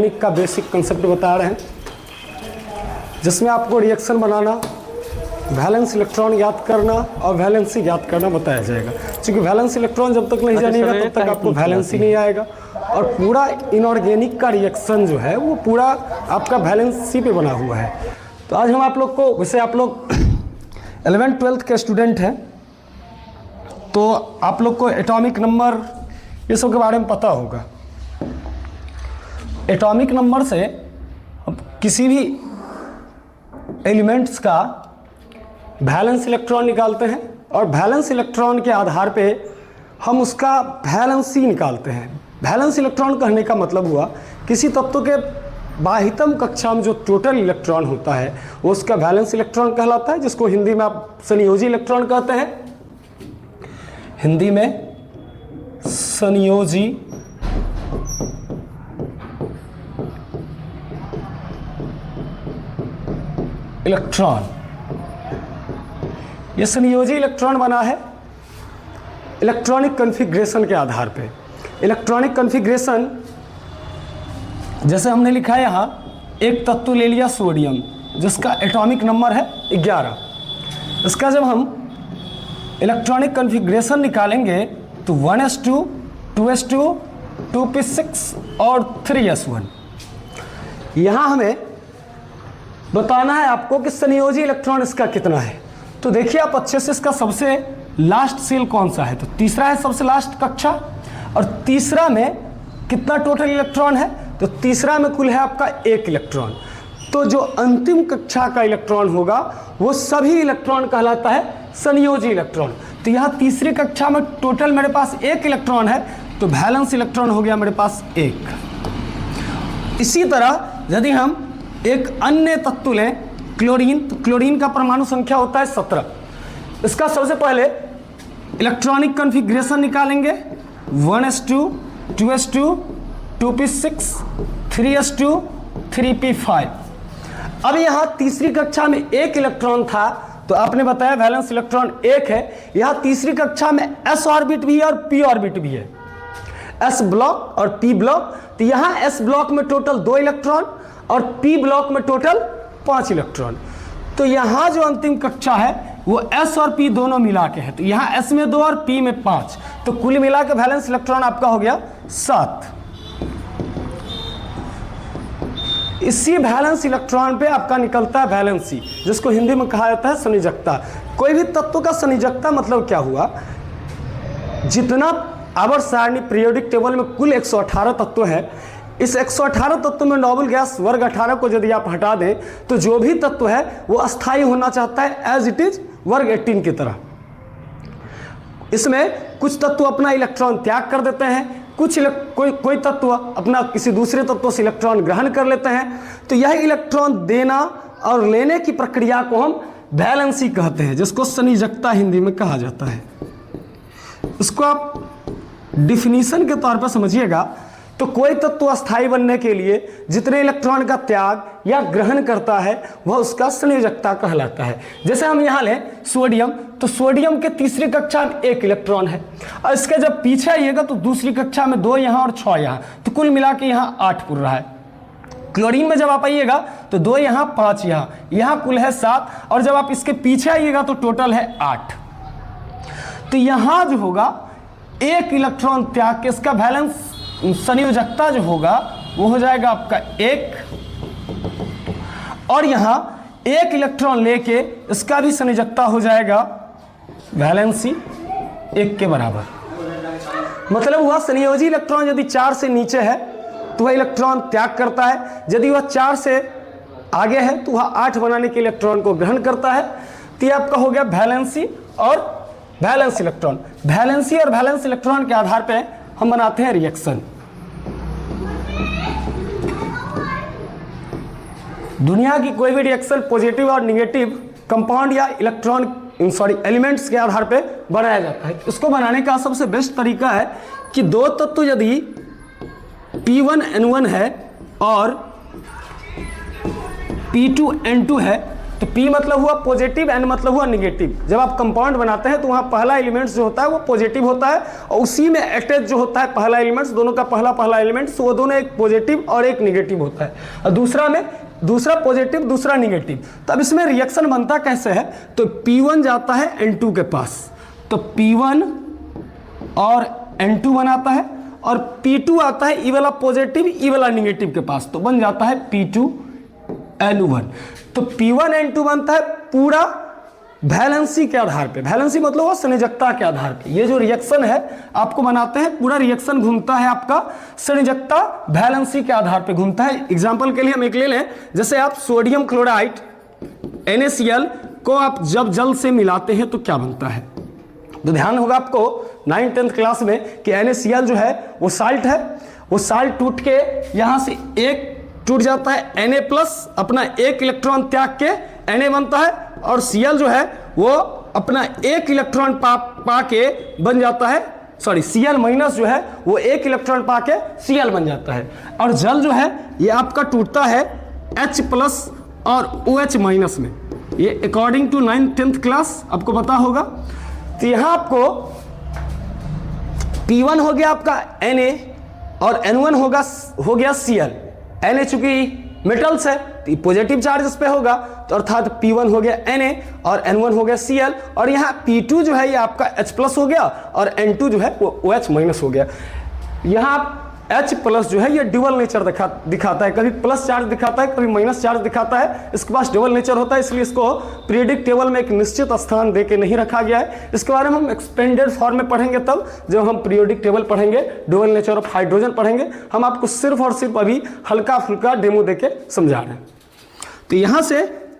Inorganic का basic concept बता रहे हैं, जिसमें आपको रिएक्शन बनाना, वैलेंस इलेक्ट्रॉन याद करना और वैलेंसी याद करना बताया जाएगा। क्योंकि वैलेंस इलेक्ट्रॉन जब तक नहीं जानिएगा तब तक आपको वैलेंसी नहीं आएगा, और पूरा इनऑर्गेनिक का रिएक्शन जो है वो पूरा आपका वैलेंसी पे बना हुआ है। तो आज हम आप लोग को, वैसे आप लोग 11th-12th के स्टूडेंट हैं तो आप लोग को एटॉमिक नंबर ये सब के बारे में पता होगा। एटॉमिक नंबर से किसी भी एलिमेंट्स का वैलेंस इलेक्ट्रॉन निकालते हैं और वैलेंस इलेक्ट्रॉन के आधार पे हम उसका वैलेंसी निकालते हैं। वैलेंस इलेक्ट्रॉन कहने का मतलब हुआ किसी तत्व के बाह्यतम कक्षा में जो टोटल इलेक्ट्रॉन होता है वो उसका वैलेंस इलेक्ट्रॉन कहलाता है, जिसको हिंदी में आप संयोजी इलेक्ट्रॉन कहते हैं। हिंदी में संयोजी इलेक्ट्रॉन, ये संयोजी इलेक्ट्रॉन बना है इलेक्ट्रॉनिक कॉन्फ़िगरेशन के आधार पे। इलेक्ट्रॉनिक कॉन्फ़िगरेशन जैसे हमने लिखा है यहाँ, एक तत्व ले लिया सोडियम जिसका एटॉमिक नंबर है 11। इसका जब हम इलेक्ट्रॉनिक कॉन्फ़िगरेशन निकालेंगे तो 1s2, 2s2, 2p6 और 3s1। यहाँ हमें बताना है आपको कि संयोजी इलेक्ट्रॉन इसका कितना है। तो देखिए आप अच्छे से, इसका सबसे लास्ट सेल कौन सा है, तो तीसरा है सबसे लास्ट कक्षा, और तीसरा में कितना टोटल इलेक्ट्रॉन है, तो तीसरा में कुल है आपका 1 इलेक्ट्रॉन। तो जो अंतिम कक्षा का इलेक्ट्रॉन होगा वो सभी इलेक्ट्रॉन कहलाता है संयोजी इलेक्ट्रॉन। तो यहाँ तीसरी कक्षा में टोटल मेरे पास 1 इलेक्ट्रॉन है, तो वैलेंस इलेक्ट्रॉन हो गया मेरे पास 1। इसी तरह यदि हम एक अन्य तत्व लें क्लोरीन, तो क्लोरीन का परमाणु संख्या होता है 17। इसका सबसे पहले इलेक्ट्रॉनिक कॉन्फ़िगरेशन निकालेंगे, 1s2, 2s2, 2p6, 3s2, 3p5। अब यहाँ तीसरी कक्षा में 1 इलेक्ट्रॉन था, तो आपने बताया वैलेंस इलेक्ट्रॉन 1 है। यहाँ तीसरी कक्षा में s ऑर्बिट भी है और p ऑर्बिट भी है, s ब्लॉक और p ब्लॉक। तो यहाँ s ब्लॉक में टोटल 2 इलेक्ट्रॉन और p ब्लॉक में टोटल 5 इलेक्ट्रॉन। तो यहाँ जो अंतिम कक्षा है वो s और p दोनों मिला के है, तो यहाँ s में 2 और p में 5, तो कुल मिला के वैलेंस इलेक्ट्रॉन आपका हो गया 7। इसी वैलेंस इलेक्ट्रॉन पे आपका निकलता है वैलेंसी, जिसको हिंदी में कहा जाता है संयोजकता। कोई भी तत्व का संयोजकता मतलब क्या हुआ, जितना आवर्त सारणी पीरियोडिक टेबल में कुल 118 तत्व है, इस 118 तत्व में नोबल गैस वर्ग 18 को यदि आप हटा दें तो जो भी तत्व है वो अस्थायी होना चाहता है एज इट इज वर्ग 18 की तरह। इसमें कुछ तत्व अपना इलेक्ट्रॉन त्याग कर देते हैं, कोई तत्व अपना किसी दूसरे तत्व से इलेक्ट्रॉन ग्रहण कर लेते हैं। तो यह इलेक्ट्रॉन देना और लेने की प्रक्रिया को हम वैलेंसी कहते हैं, जिसको संयोजकता हिंदी में कहा जाता है। इसको आप डिफिनीशन के तौर पर समझिएगा तो कोई तत्व अस्थायी बनने के लिए जितने इलेक्ट्रॉन का त्याग या ग्रहण करता है वह उसका संयोजकता कहलाता है। जैसे हम यहाँ लें सोडियम, तो सोडियम के तीसरी कक्षा में 1 इलेक्ट्रॉन है, और इसके जब पीछे आइएगा तो दूसरी कक्षा में 2 यहाँ और 6 यहाँ, तो कुल मिला के यहाँ 8 पुर रहा है। क्लोरीन में जब आप आइएगा तो 2 यहाँ, 5 यहाँ, यहाँ कुल है 7, और जब आप इसके पीछे आइएगा तो टोटल है 8। तो यहाँ जो होगा 1 इलेक्ट्रॉन त्याग के इसका वैलेंस संयोजकता जो होगा वो हो जाएगा आपका 1, और यहाँ 1 इलेक्ट्रॉन लेके इसका भी संयोजकता हो जाएगा वैलेंसी 1 के बराबर। मतलब हुआ संयोजी इलेक्ट्रॉन यदि 4 से नीचे है तो वह इलेक्ट्रॉन त्याग करता है, यदि वह 4 से आगे है तो वह 8 बनाने के इलेक्ट्रॉन को ग्रहण करता है। तो यह आपका हो गया वैलेंसी और वैलेंस इलेक्ट्रॉन। वैलेंसी और वैलेंस इलेक्ट्रॉन के आधार पर हम बनाते हैं रिएक्शन। दुनिया की कोई भी रिएक्शन पॉजिटिव और नेगेटिव कंपाउंड या एलिमेंट्स के आधार पे बनाया जाता है। इसको बनाने का सबसे बेस्ट तरीका है कि 2 तत्व यदि P1N1 है और P2N2 है तो P मतलब हुआ पॉजिटिव, N मतलब हुआ निगेटिव। जब आप कंपाउंड बनाते हैं तो वहाँ पहला एलिमेंट्स जो होता है वो पॉजिटिव होता है और उसी में अटैच जो होता है पहला एलिमेंट्स, दोनों का पहला एलिमेंट्स, वो दोनों एक पॉजिटिव और एक निगेटिव होता है, और दूसरा पॉजिटिव दूसरा निगेटिव। तो अब इसमें रिएक्शन बनता कैसे है, तो P1 जाता है N2 के पास, तो P1 और N2 बनाता है, और P2 आता है ई वाला पॉजिटिव ई वाला निगेटिव के पास, तो बन जाता है P2N1। तो P1N2 बनता है पूरा वैलेंसी के आधार पे, वैलेंसी मतलब वो संयोजकता के आधार पे। ये जो रिएक्शन है आपको बनाते हैं, पूरा रिएक्शन घूमता है आपका संयोजकता वैलेंसी के आधार पे घूमता है। एग्जांपल के लिए हम एक ले लें, जैसे आप सोडियम क्लोराइड NaCl को आप जब जल से मिलाते हैं तो क्या बनता है, तो ध्यान होगा आपको 9th-10th क्लास में कि NaCl जो है वो साल्ट है, वो साल्ट टूट के यहाँ से एक टूट जाता है Na+, अपना एक इलेक्ट्रॉन त्याग के Na बनता है, और Cl जो है वो अपना एक इलेक्ट्रॉन पा के बन जाता है, सॉरी Cl- जो है वो एक इलेक्ट्रॉन पा के Cl बन जाता है। और जल जो है ये आपका टूटता है H+ और OH- में, ये अकॉर्डिंग टू 9th-10th क्लास आपको पता होगा। तो यहाँ आपको P1 हो गया आपका Na और N1 हो गया Cl। Na चूंकि मेटल्स है तो पॉजिटिव चार्ज इस पे होगा, तो अर्थात P1 हो गया Na और N1 हो गया Cl, और यहाँ P2 जो है ये आपका H+ हो गया और N2 जो है वो OH- हो गया। यहाँ H+ जो है ये ड्यूअल नेचर दिखाता है, कभी प्लस चार्ज दिखाता है कभी माइनस चार्ज दिखाता है, इसके पास ड्यूअल नेचर होता है, इसलिए इसको पीरियोडिक टेबल में एक निश्चित स्थान देके नहीं रखा गया है। इसके बारे में हम एक्सपेंडेड फॉर्म में पढ़ेंगे तब, जब हम पीरियोडिक टेबल पढ़ेंगे, ड्यूअल नेचर ऑफ हाइड्रोजन पढ़ेंगे। हम आपको सिर्फ और सिर्फ अभी हल्का फुल्का डेमो देके समझा रहे हैं। तो यहाँ से